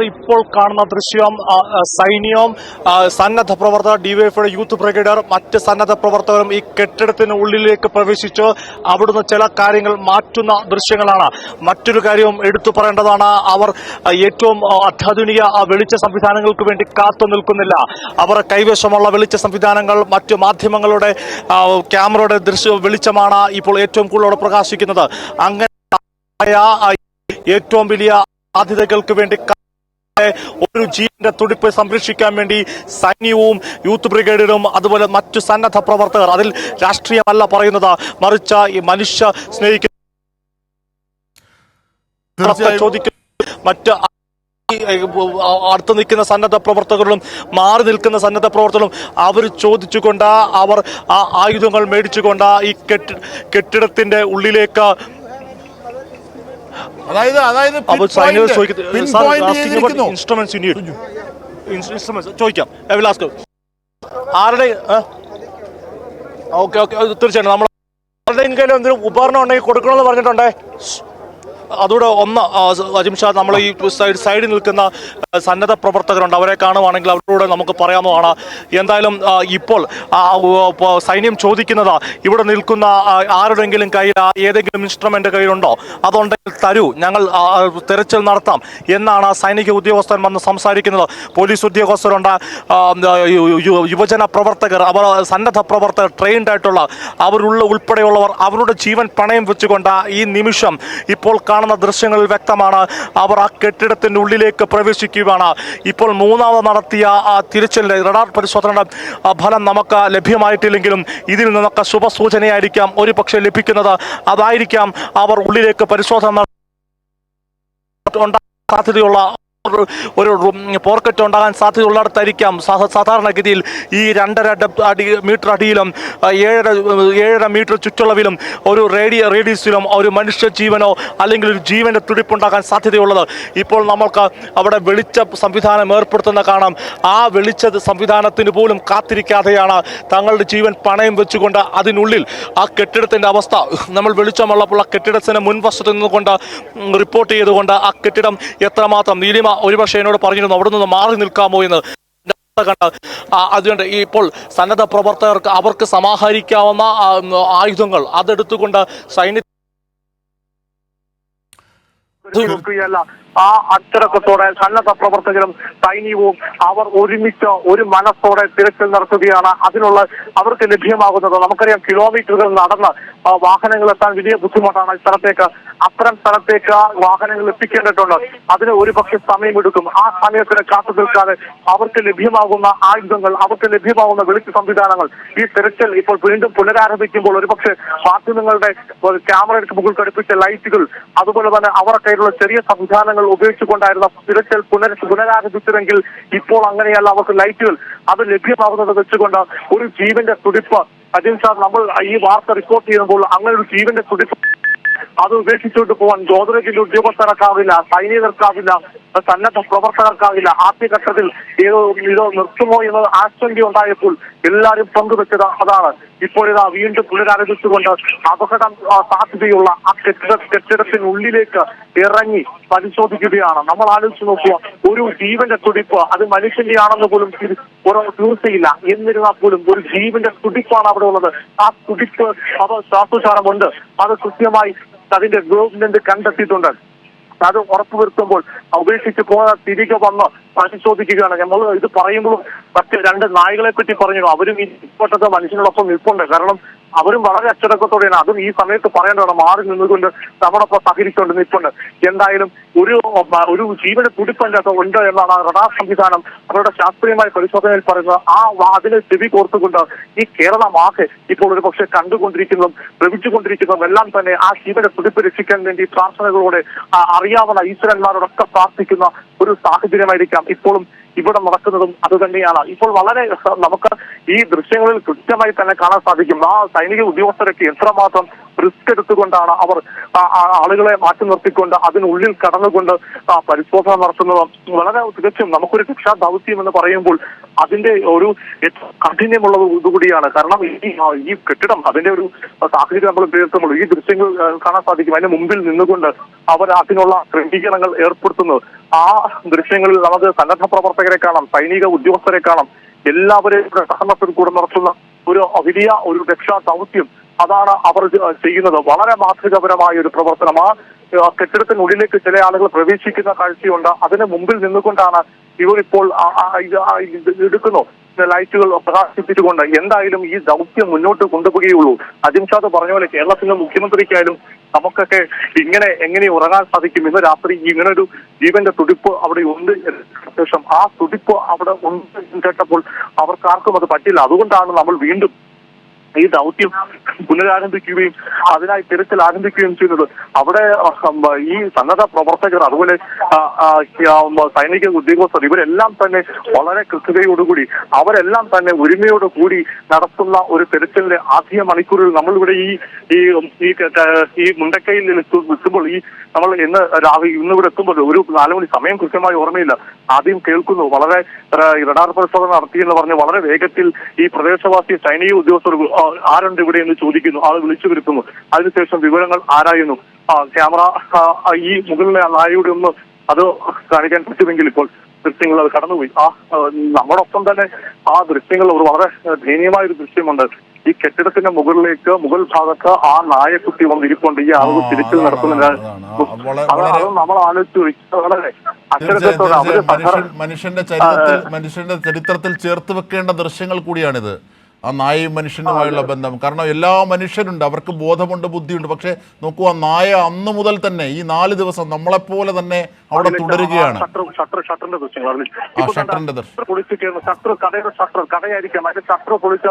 ഇപ്പോൾ കാണുന്ന ദൃശ്യം സൈന്യവും സന്നദ്ധ പ്രവർത്തകർ ഡിവൈഎഫ്ഐയുടെ യൂത്ത് ബ്രിഗേഡിയർ മറ്റ് സന്നദ്ധ പ്രവർത്തകരും ഈ കെട്ടിടത്തിന് ഉള്ളിലേക്ക് പ്രവേശിച്ച് അവിടുന്ന് ചില കാര്യങ്ങൾ മാറ്റുന്ന ദൃശ്യങ്ങളാണ്. മറ്റൊരു കാര്യവും എടുത്തു പറയേണ്ടതാണ്. അവർ ഏറ്റവും അത്യാധുനിക വെളിച്ച സംവിധാനങ്ങൾക്ക് വേണ്ടി കാത്തു നിൽക്കുന്നില്ല. അവർ കൈവശമുള്ള വെളിച്ച സംവിധാനങ്ങൾ മറ്റു മാധ്യമങ്ങളുടെ ക്യാമറയുടെ വെളിച്ചമാണ് ഇപ്പോൾ ഏറ്റവും കൂടുതൽ പ്രകാശിക്കുന്നത്. അങ്ങനെ ഏറ്റവും വലിയ സാധ്യതകൾക്ക് വേണ്ടി ഒരു ജീവന്റെ തുടിപ്പ് സംരക്ഷിക്കാൻ വേണ്ടി സൈന്യവും യൂത്ത് ബ്രിഗേഡിയറും അതുപോലെ മറ്റു സന്നദ്ധ പ്രവർത്തകർ, അതിൽ രാഷ്ട്രീയമല്ല പറയുന്നത്, മറിച്ച് ഈ മനുഷ്യ സ്നേഹിക്കുന്ന മറ്റ് അടുത്ത് നിൽക്കുന്ന സന്നദ്ധ പ്രവർത്തകരും മാറി നിൽക്കുന്ന സന്നദ്ധ പ്രവർത്തകരും അവർ ചോദിച്ചുകൊണ്ട് അവർ ആ ആയുധങ്ങൾ മേടിച്ചുകൊണ്ട് ഈ കെട്ടിടത്തിന്റെ ഉള്ളിലേക്ക് ചോദിക്കാം. ആരുടെ ഓക്കെ തീർച്ചയായിട്ടും നമ്മൾ ആരുടെയും കയ്യിൽ എന്തെങ്കിലും ഉപകരണം ഉണ്ടെങ്കിൽ കൊടുക്കണമെന്ന് പറഞ്ഞിട്ടുണ്ടേ. അതുകൂടെ ഒന്ന് അജിംഷാ, നമ്മൾ ഈ സൈഡിൽ നിൽക്കുന്ന സന്നദ്ധ പ്രവർത്തകരുണ്ട്, അവരെ കാണുവാണെങ്കിൽ അവരോട് നമുക്ക് പറയാവുന്നതാണ്. എന്തായാലും ഇപ്പോൾ സൈന്യം ചോദിക്കുന്നത് ഇവിടെ നിൽക്കുന്ന ആരുടെങ്കിലും കയ്യിൽ ഏതെങ്കിലും ഇൻസ്ട്രുമെന്റ് കയ്യിലുണ്ടോ, അതുണ്ടെങ്കിൽ തരൂ, ഞങ്ങൾ തെരച്ചിൽ നടത്താം എന്നാണ് സൈനിക ഉദ്യോഗസ്ഥൻ വന്ന് സംസാരിക്കുന്നത്. പോലീസ് ഉദ്യോഗസ്ഥരുണ്ട്, യുവജന പ്രവർത്തകർ, അവർ സന്നദ്ധ പ്രവർത്തകർ, ട്രെയിൻഡ് ആയിട്ടുള്ള ഉൾപ്പെടെയുള്ളവർ അവരുടെ ജീവൻ പണയം വെച്ചുകൊണ്ട് ഈ നിമിഷം ഇപ്പോൾ കാണുന്ന ദൃശ്യങ്ങളിൽ വ്യക്തമാണ്. അവർ ആ കെട്ടിടത്തിന്റെ ഉള്ളിലേക്ക് പ്രവേശിക്കുകയാണ്. ഇപ്പോൾ മൂന്നാമത് നടത്തിയ തിരച്ചിലിന്റെ റഡാർ പരിശോധനയുടെ ഫലം നമുക്ക് ലഭ്യമായിട്ടില്ലെങ്കിലും ഇതിൽ നിന്നൊക്കെ ശുഭസൂചനയായിരിക്കാം ഒരു പക്ഷേ ലഭിക്കുന്നത്. അതായിരിക്കാം അവർ ഉള്ളിലേക്ക് പരിശോധന സാധ്യതയുള്ള ഒരു പോർക്കറ്റ് ഉണ്ടാകാൻ സാധ്യതയുള്ളിടത്തായിരിക്കാം സാധാരണഗതിയിൽ ഈ 2.5 മീറ്റർ അടിയിലും 7.5 മീറ്റർ ചുറ്റളവിലും ഒരു റേഡിയസിലും ഒരു മനുഷ്യ ജീവനോ അല്ലെങ്കിൽ ഒരു ജീവന്റെ തുടിപ്പുണ്ടാകാൻ സാധ്യതയുള്ളത്. ഇപ്പോൾ നമ്മൾക്ക് അവിടെ വെളിച്ച സംവിധാനം ഏർപ്പെടുത്തുന്ന കാണാം. ആ വെളിച്ച സംവിധാനത്തിന് പോലും കാത്തിരിക്കാതെയാണ് തങ്ങളുടെ ജീവൻ പണയം വെച്ചുകൊണ്ട് അതിനുള്ളിൽ ആ കെട്ടിടത്തിന്റെ അവസ്ഥ നമ്മൾ വെളിച്ചമുള്ളപ്പോൾ ആ കെട്ടിടത്തിന് മുൻവശത്ത് നിന്നുകൊണ്ട് റിപ്പോർട്ട് ചെയ്തുകൊണ്ട് ആ കെട്ടിടം എത്രമാത്രം നീലിമ ഒരുപക്ഷെ എന്നോട് പറഞ്ഞിരുന്നു അവിടെ നിന്ന് മാറി നിൽക്കാമോ എന്ന്. അതുകൊണ്ട് ഇപ്പോൾ സന്നദ്ധ പ്രവർത്തകർക്ക് അവർക്ക് സമാഹരിക്കാവുന്ന ആയുധങ്ങൾ അതെടുത്തുകൊണ്ട് ആ അച്ചടക്കത്തോടെ സന്നദ്ധ പ്രവർത്തകരും സൈന്യവും അവർ ഒരുമിച്ച് ഒരു മനസ്സോടെ തിരച്ചിൽ നടത്തുകയാണ്. അതിനുള്ള അവർക്ക് ലഭ്യമാകുന്നത് നമുക്കറിയാം, കിലോമീറ്ററുകൾ നടന്ന് വാഹനങ്ങൾ എത്താൻ വലിയ ബുദ്ധിമുട്ടാണ് സ്ഥലത്തേക്ക്. അത്തരം സ്ഥലത്തേക്ക് വാഹനങ്ങൾ എത്തിക്കേണ്ടിട്ടുണ്ട്. അതിന് ഒരുപക്ഷെ സമയമെടുക്കും. ആ സമയത്തിന് കാത്തു നിൽക്കാതെ അവർക്ക് ലഭ്യമാകുന്ന ആയുധങ്ങൾ, അവർക്ക് ലഭ്യമാകുന്ന വെളിച്ച സംവിധാനങ്ങൾ, ഈ തിരച്ചിൽ ഇപ്പോൾ വീണ്ടും പുനരാരംഭിക്കുമ്പോൾ ഒരുപക്ഷെ മാധ്യമങ്ങളുടെ ക്യാമറയ്ക്ക് മുകളിൽ ഘടിപ്പിച്ച ലൈറ്റുകൾ, അതുപോലെ തന്നെ അവരുടെ കയ്യിലുള്ള ചെറിയ സംവിധാനങ്ങൾ ഉപയോഗിച്ചുകൊണ്ടായിരുന്ന തിരച്ചിൽ പുനരാരംഭിച്ചതെങ്കിൽ ഇപ്പോൾ അങ്ങനെയല്ല. അവർക്ക് ലൈറ്റുകൾ അത് ലഭ്യമാകുന്നത് വെച്ചുകൊണ്ട് ഒരു ജീവന്റെ തുടിപ്പ്, അജിൻഷാ, നമ്മൾ ഈ വാർത്ത റിപ്പോർട്ട് ചെയ്യുമ്പോൾ അങ്ങനെ ഒരു ജീവന്റെ തുടിപ്പ് അത് ഉപേക്ഷിച്ചുകൊണ്ട് പോകാൻ ഗോദ്രേജിന്റെ ഉദ്യോഗസ്ഥർക്കാവില്ല, സൈനികർക്കാവില്ല, സന്നദ്ധ പ്രവർത്തകർക്കാവില്ല. ആദ്യഘട്ടത്തിൽ ഇതോ നിർത്തുമോ എന്ന ആശങ്ക ഉണ്ടായപ്പോൾ എല്ലാവരും പങ്കുവെച്ചത് അതാണ്. ഇപ്പോഴിതാ വീണ്ടും പുനരാരംഭിച്ചുകൊണ്ട് അപകടം സാധ്യതയുള്ള ആ കെട്ടിടത്തിനുള്ളിലേക്ക് ഇറങ്ങി പരിശോധിക്കുകയാണ്. നമ്മൾ ആലോചിച്ച് നോക്കുക, ഒരു ജീവന്റെ തുടിപ്പ് അത് മനുഷ്യന്റെ ആണെന്ന് പോലും തീർച്ചയില്ല. എന്നിരുന്നാൽ പോലും ഒരു ജീവന്റെ തുടിപ്പാണ് അവിടെ ഉള്ളത്. ആ തുടിപ്പ് അത് ശ്വാസോച്ഛാരമുണ്ട്. അത് കൃത്യമായി അതിന്റെ ഗവൺമെന്റ് കണ്ടെത്തിയിട്ടുണ്ട്. അത് ഉറപ്പുവരുത്തുമ്പോൾ ഉപേക്ഷിച്ച് പോകാൻ തിരികെ വന്ന് പരിശോധിക്കുകയാണ്. നമ്മൾ ഇത് പറയുമ്പോഴും മറ്റ് 2 നായ്കളെ പറ്റി പറഞ്ഞു. അവരും ഈ ഇപ്പോഴത്തെ മനുഷ്യനോടൊപ്പം നിൽപ്പുണ്ട്. കാരണം അവരും വളരെ അച്ചടക്കത്തോടെയാണ്. അതും ഈ സമയത്ത് പറയേണ്ടതാണ്, മാറി നിന്നുകൊണ്ട് നമ്മളൊപ്പം സഹകരിച്ചുകൊണ്ട് നിൽപ്പുണ്ട്. എന്തായാലും ഒരു ജീവന തുടിപ്പൻ്റെ ഉണ്ട് എന്നാണ് റഡാർ സംവിധാനം അവരുടെ ശാസ്ത്രീയമായ പരിശോധനയിൽ പറയുന്നത്. അതിനെ ചെവി കോർത്തുകൊണ്ട് ഈ കേരളമാകെ ഇപ്പോൾ ഒരു പക്ഷെ കണ്ടുകൊണ്ടിരിക്കുന്നതും ശ്രമിച്ചുകൊണ്ടിരിക്കുന്നതും എല്ലാം തന്നെ ആ ജീവന തുടിപ്പ് രക്ഷിക്കാൻ വേണ്ടി പ്രാർത്ഥനകളോടെ അറിയാവുന്ന ഈശ്വരന്മാരോടൊക്കെ പ്രാർത്ഥിക്കുന്ന ഒരു സാഹചര്യമായിരിക്കാം ഇപ്പോഴും ഇവിടെ നടക്കുന്നതും അതുതന്നെയാണ്. ഇപ്പോൾ വളരെ നമുക്ക് ഈ ദൃശ്യങ്ങളിൽ കൃത്യമായി തന്നെ കാണാൻ സാധിക്കും ആ സൈനിക ഉദ്യോഗസ്ഥരൊക്കെ എത്രമാത്രം റിസ്ക് എടുത്തുകൊണ്ടാണ് അവർ ആളുകളെ മാറ്റി നിർത്തിക്കൊണ്ട് അതിനുള്ളിൽ കടന്നുകൊണ്ട് പരിശോധന നടത്തുന്നത്. വളരെ തികച്ചും നമുക്കൊരു രക്ഷാ ദൗത്യം എന്ന് പറയുമ്പോൾ അതിന്റെ ഒരു കാഠിന്യമുള്ള ഇതുകൂടിയാണ്. കാരണം ഈ കെട്ടിടം അതിന്റെ ഒരു സാഹചര്യം നമ്മൾ തീർത്തുമ്പോൾ ഈ ദൃശ്യങ്ങൾ കാണാൻ സാധിക്കും. അതിന് മുമ്പിൽ നിന്നുകൊണ്ട് അവർ അതിനുള്ള ക്രമീകരണങ്ങൾ ഏർപ്പെടുത്തുന്നത്. ആ ദൃശ്യങ്ങളിൽ നമുക്ക് സന്നദ്ധ പ്രവർത്തകരെ കാണാം, സൈനിക ഉദ്യോഗസ്ഥരെ കാണാം, എല്ലാവരെയും സഹകരണത്തിൽ കൂടെ നടത്തുന്ന ഒരു വലിയ ഒരു രക്ഷാ ദൗത്യം അതാണ് അവർ ചെയ്യുന്നത്. വളരെ മാതൃകാപരമായ ഒരു പ്രവർത്തനം. ആ കെട്ടിടത്തിനുള്ളിലേക്ക് ചില ആളുകൾ പ്രവേശിക്കുന്ന കാഴ്ചയുണ്ട്. അതിന് മുമ്പിൽ നിന്നുകൊണ്ടാണ് ഇവരിപ്പോൾ എടുക്കുന്നു ലൈറ്റുകൾ പ്രകാശിപ്പിച്ചുകൊണ്ട്. എന്തായാലും ഈ ദൗത്യം മുന്നോട്ട് കൊണ്ടുപോവുകയുള്ളൂ. അജിംഷാദ് പറഞ്ഞ പോലെ കേരളത്തിന്റെ മുഖ്യമന്ത്രിക്കായാലും നമുക്കൊക്കെ എങ്ങനെ ഉറങ്ങാൻ സാധിക്കും? ഇന്ന് രാത്രി ഇങ്ങനൊരു ജീവന്റെ തുടിപ്പ് അവിടെ ഉണ്ട്. ശേഷം ആ തുടിപ്പ് അവിടെ ഉണ്ട് കേട്ടപ്പോൾ അവർക്കാർക്കും അത് പറ്റില്ല. അതുകൊണ്ടാണ് നമ്മൾ വീണ്ടും ഈ ദൗത്യം പുനരാരംഭിക്കുകയും അതിനായി തിരച്ചിൽ ആരംഭിക്കുകയും ചെയ്യുന്നത്. അവിടെ ഈ സന്നദ്ധ പ്രവർത്തകർ അതുപോലെ സൈനിക ഉദ്യോഗസ്ഥർ ഇവരെല്ലാം തന്നെ വളരെ കൃത്യതയോടുകൂടി അവരെല്ലാം തന്നെ ഒരുമയോടുകൂടി നടത്തുന്ന ഒരു തിരച്ചിലിന്റെ ആദ്യ മണിക്കൂറിൽ നമ്മളിവിടെ ഈ മുണ്ടക്കയിൽ എത്തുമ്പോൾ നമ്മൾ ഇന്നിവിടെ എത്തുമ്പോൾ ഒരു 4 മണി സമയം കൃത്യമായി ഓർമ്മയില്ല. ആദ്യം കേൾക്കുന്നു വളരെ റഡാർ പരിശോധന നടത്തിയെന്ന് പറഞ്ഞ് വളരെ വേഗത്തിൽ ഈ പ്രദേശവാസി സൈനിക ഉദ്യോഗസ്ഥർ ആരുണ്ട് ഇവിടെ എന്ന് ചോദിക്കുന്നു. ആൾ വിളിച്ചു വരുത്തുന്നു. അതിനുശേഷം വിവരങ്ങൾ ആരായുന്നു. ക്യാമറ ഈ മുകളിലെ നായയുടെ ഒന്ന് അത് കാണിക്കാൻ പറ്റുമെങ്കിൽ ഇപ്പോൾ ദൃശ്യങ്ങൾ അത് കടന്നുപോയി. നമ്മോടൊപ്പം തന്നെ ആ ദൃശ്യങ്ങൾ ഒരു വളരെ ദയനീയമായ ഒരു ദൃശ്യമുണ്ട്. ഈ കെട്ടിടത്തിന്റെ മുകൾ ഭാഗത്ത് ആ നായക്കുട്ടി വന്നിരിക്കൊണ്ട് ഈ ആളുകൾ തിരിച്ചിൽ നടത്തുന്നില്ല. അത് നമ്മൾ ആലോചിച്ചു വളരെ മനുഷ്യന്റെ ചരിത്രത്തിൽ ചേർത്ത് വെക്കേണ്ട ദൃശ്യങ്ങൾ കൂടിയാണിത്. ആ നായയും മനുഷ്യനുമായുള്ള ബന്ധം. കാരണം എല്ലാ മനുഷ്യരുണ്ട്, അവർക്ക് ബോധമുണ്ട്, ബുദ്ധിയുണ്ട്. പക്ഷെ നോക്കൂ, ആ നായ അന്ന് മുതൽ തന്നെ ഈ 4 ദിവസം നമ്മളെപ്പോലെ തന്നെ അവിടെ തുടരുകയാണ്. ഷട്ടറിന്റെ കടയായിരിക്കാം. അതിന്റെ ഷട്ടർ പൊളിച്ച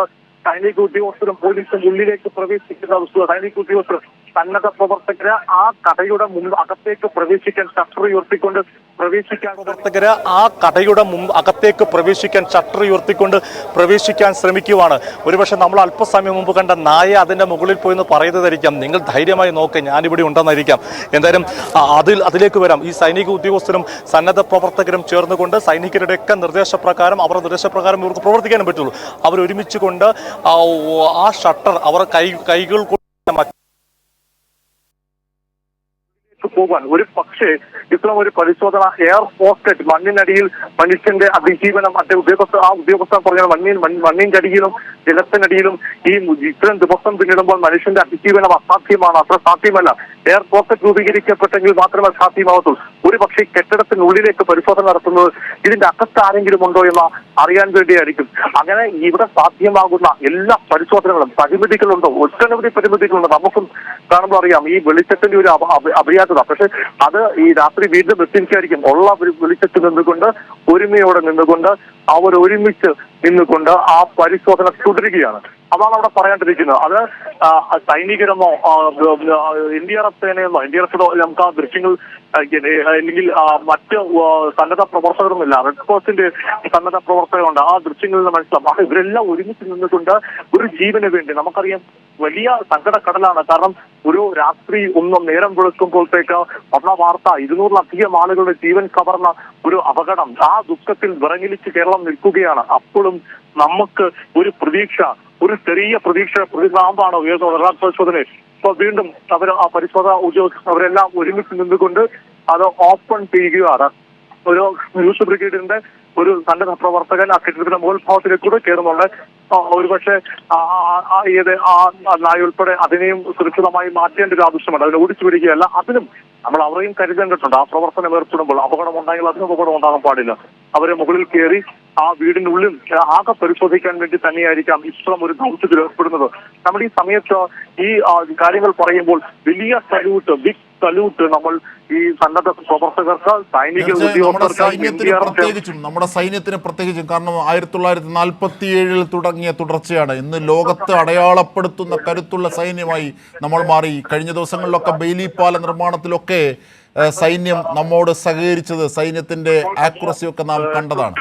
സൈനിക ഉദ്യോഗസ്ഥരും പോലീസും ഉള്ളിലേക്ക് പ്രവേശിക്കുന്ന സൈനിക ഉദ്യോഗസ്ഥർ സന്നദ്ധ പ്രവർത്തകര് ആ കടയുടെ അകത്തേക്ക് പ്രവേശിക്കാൻ ഷട്ടർ ഉയർത്തിക്കൊണ്ട് പ്രവേശിക്കാൻ ശ്രമിക്കുവാണ്. ഒരുപക്ഷെ നമ്മൾ അല്പസമയം മുമ്പ് കണ്ട നായ അതിന്റെ മുകളിൽ പോയി എന്ന് പറയുന്നതായിരിക്കാം. നിങ്ങൾ ധൈര്യമായി നോക്ക്, ഞാനിവിടെ ഉണ്ടെന്നായിരിക്കാം. എന്തായാലും അതിലേക്ക് വരാം. ഈ സൈനിക ഉദ്യോഗസ്ഥരും സന്നദ്ധ പ്രവർത്തകരും ചേർന്നുകൊണ്ട് സൈനികരുടെയൊക്കെ നിർദ്ദേശപ്രകാരം ഇവർക്ക് പ്രവർത്തിക്കാനും പറ്റുള്ളൂ. അവർ ഒരുമിച്ച് കൊണ്ട് ആ ഷട്ടർ അവർ കൈകൾ പോകാൻ ഒരു പക്ഷേ ഇത്തരം ഒരു പരിശോധന എയർ പോക്കറ്റ് മണ്ണിനടിയിൽ മനുഷ്യന്റെ അതിജീവനം ഉദ്യോഗസ്ഥർ പറഞ്ഞ മണ്ണിന്റെ അടിയിലും ജലത്തിനടിയിലും ഇത്തരം ദിവസം പിന്നിടുമ്പോൾ മനുഷ്യന്റെ അതിജീവനം അസാധ്യമാണ്. അത്ര സാധ്യമല്ല. എയർ പോക്കറ്റ് രൂപീകരിക്കപ്പെട്ടെങ്കിൽ മാത്രമേ സാധ്യമാവത്തുള്ളൂ. ഒരു പക്ഷേ കെട്ടിടത്തിനുള്ളിലേക്ക് പരിശോധന നടത്തുന്നത് ഇതിന്റെ അകത്ത് ആരെങ്കിലും ഉണ്ടോ എന്ന് അറിയാൻ വേണ്ടിയായിരിക്കും. അങ്ങനെ ഇവിടെ സാധ്യമാകുന്ന എല്ലാ പരിശോധനകളും പരിമിതികളുണ്ടോ? ഒട്ടനവധി പരിമിതികളുണ്ട്. നമുക്കും കാണുമ്പോൾ അറിയാം ഈ വെളിച്ചത്തിന്റെ ഒരു അപര്യാപ്തത. പക്ഷെ അത് ഈ രാത്രി വീണ്ടും എത്തിക്കായിരിക്കും. ഉള്ള വെളിച്ചത്തിൽ നിന്നുകൊണ്ട് ഒരുമയോടെ നിന്നുകൊണ്ട് അവർ ഒരുമിച്ച് നിന്നുകൊണ്ട് ആ പരിശോധന തുടരുകയാണ്. അതാണ് അവിടെ പറയാണ്ടിരിക്കുന്നത്. അത് സൈനികരെന്നോ NDRF സേനയെന്നോ NDRF നമുക്ക് ആ ദൃശ്യങ്ങൾ അല്ലെങ്കിൽ മറ്റ് സന്നദ്ധ പ്രവർത്തകരൊന്നുമില്ല. റെഡ് ക്രോസിന്റെ സന്നദ്ധ പ്രവർത്തകരുണ്ട്. ആ ദൃശ്യങ്ങളിൽ നിന്ന് മനസ്സിലാവും ഇവരെല്ലാം ഒരുമിച്ച് നിന്നുകൊണ്ട് ഒരു ജീവന് വേണ്ടി. നമുക്കറിയാം വലിയ സങ്കടക്കടലാണ്. കാരണം ഒരു രാത്രി നേരം വെളുക്കുമ്പോഴത്തേക്ക് വന്ന വാർത്ത 200-ലധികം ആളുകളുടെ ജീവൻ കവർന്ന ഒരു അപകടം. ആ ദുഃഖത്തിൽ വിറങ്ങലിച്ച് കേരളം നിൽക്കുകയാണ്. അപ്പോഴും നമുക്ക് ഒരു പ്രതീക്ഷ, ഒരു ചെറിയ പ്രതീക്ഷ പ്രതിനാമ്പാണ് ഉയർന്നത് റഡാർ പരിശോധന. ഇപ്പൊ വീണ്ടും ആ പരിശോധന ഉദ്യോഗസ്ഥർ അവരെല്ലാം ഒരുമിച്ച് നിന്നുകൊണ്ട് അത് ഓപ്പൺ ചെയ്യുകയാണ്. ഒരു ന്യൂസ് ബ്രിഗേഡിന്റെ ഒരു സന്നദ്ധ പ്രവർത്തകൻ ആ കെട്ടിടത്തിന്റെ മുകൾ ഭാഗത്തിലേക്കൂടെ കയറുന്നുണ്ട്. ഒരുപക്ഷെ നായ ഉൾപ്പെടെ അതിനെയും സുരക്ഷിതമായി മാറ്റേണ്ട ഒരു ആവശ്യമുണ്ട്. അതിനെ ഓടിച്ചു വിടുകയല്ല. അതിനും നമ്മൾ അവരെയും കരുതേണ്ടിട്ടുണ്ട്. ആ പ്രവർത്തനം ഏർപ്പെടുമ്പോൾ അപകടം ഉണ്ടായെങ്കിൽ അതിനും അപകടം ഉണ്ടാകാൻ പാടില്ല. അവരെ മുകളിൽ കയറി ആ വീടിനുള്ളിൽ ആകെ പരിശോധിക്കാൻ വേണ്ടി തന്നെയായിരിക്കാം ഇത്തരം ഒരു ദൗത്യത്തിൽ ഏർപ്പെടുന്നത്. നമ്മുടെ ഈ സമയത്ത് ഈ കാര്യങ്ങൾ പറയുമ്പോൾ വലിയ ബിഗ് സല്യൂട്ട് നമ്മൾ ഈ സന്നദ്ധ പ്രവർത്തകർക്ക്, സൈനിക ഉദ്യോഗസ്ഥർക്ക്, നമ്മുടെ സൈന്യത്തിന് പ്രത്യേകിച്ചും. കാരണം 1947 തുടങ്ങിയ തുടർച്ചയാണ്. ഇന്ന് ലോകത്ത് അടയാളപ്പെടുത്തുന്ന കരുത്തുള്ള സൈന്യമായി നമ്മൾ മാറി. കഴിഞ്ഞ ദിവസങ്ങളിലൊക്കെ ബെയിലി പാല നിർമ്മാണത്തിലൊക്കെ സൈന്യം നമ്മോട് സഹകരിച്ചത്, സൈന്യത്തിന്റെ ആക്യുറസിയൊക്കെ നാം കണ്ടതാണ്.